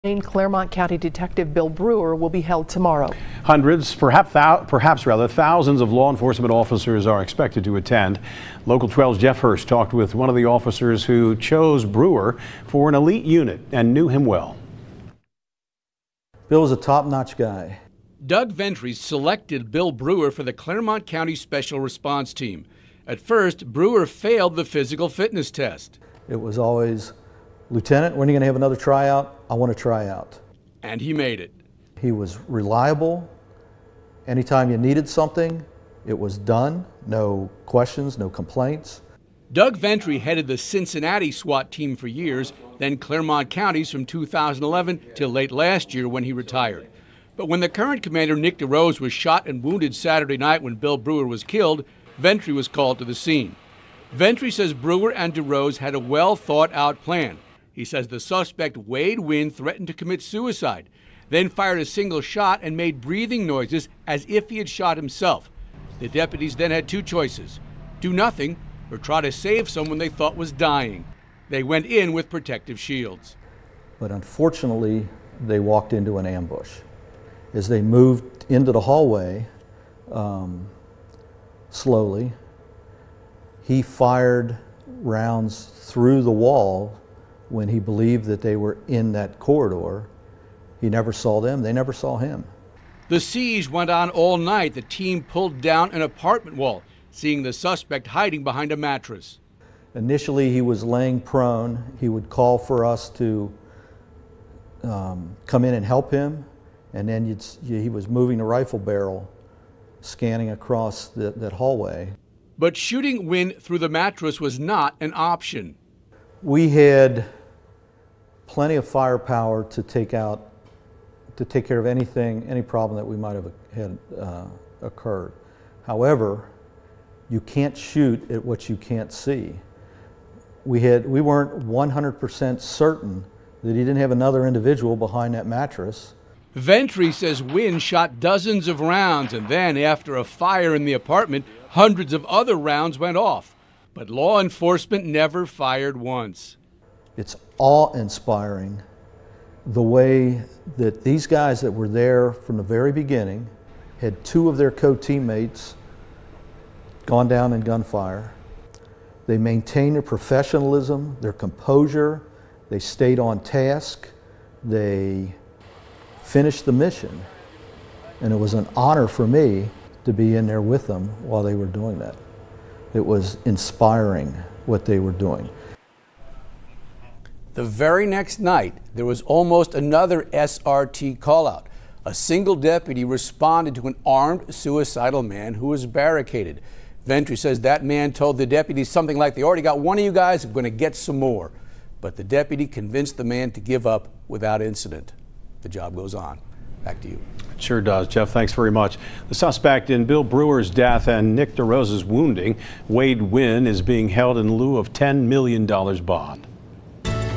Clermont County Detective Bill Brewer will be held tomorrow. Hundreds, perhaps thousands of law enforcement officers are expected to attend. Local 12's Jeff Hurst talked with one of the officers who chose Brewer for an elite unit and knew him well. Bill was a top-notch guy. Doug Ventre selected Bill Brewer for the Clermont County Special Response Team. At first, Brewer failed the physical fitness test. It was always, "Lieutenant, when are you going to have another tryout? I want to try out." And he made it. He was reliable. Anytime you needed something, it was done. No questions, no complaints. Doug Ventre headed the Cincinnati SWAT team for years, then Clermont County's from 2011 till late last year when he retired. But when the current commander, Nick DeRose, was shot and wounded Saturday night when Bill Brewer was killed, Ventre was called to the scene. Ventre says Brewer and DeRose had a well-thought-out plan. He says the suspect, Wade Wynn, threatened to commit suicide, then fired a single shot and made breathing noises as if he had shot himself. The deputies then had two choices: do nothing or try to save someone they thought was dying. They went in with protective shields. But unfortunately, they walked into an ambush. As they moved into the hallway, slowly, he fired rounds through the wall when he believed that they were in that corridor. He never saw them, they never saw him. The siege went on all night. The team pulled down an apartment wall, seeing the suspect hiding behind a mattress. Initially, he was laying prone. He would call for us to come in and help him, and then he was moving the rifle barrel, scanning across that hallway. But shooting Wynn through the mattress was not an option. We had plenty of firepower to take care of any problem that we might have had occurred. However, you can't shoot at what you can't see. We weren't 100% certain that he didn't have another individual behind that mattress. Ventre says Wynn shot dozens of rounds, and then after a fire in the apartment, hundreds of other rounds went off. But law enforcement never fired once. It's awe-inspiring the way that these guys that were there from the very beginning had two of their co-teammates gone down in gunfire. They maintained their professionalism, their composure, they stayed on task, they finished the mission. And it was an honor for me to be in there with them while they were doing that. It was inspiring what they were doing. The very next night, there was almost another SRT call-out. A single deputy responded to an armed suicidal man who was barricaded. Ventre says that man told the deputies something like, "They already got one of you guys, I'm going to get some more." But the deputy convinced the man to give up without incident. The job goes on. Back to you. It sure does, Jeff. Thanks very much. The suspect in Bill Brewer's death and Nick DeRose's wounding, Wade Wynn, is being held in lieu of $10 million bond.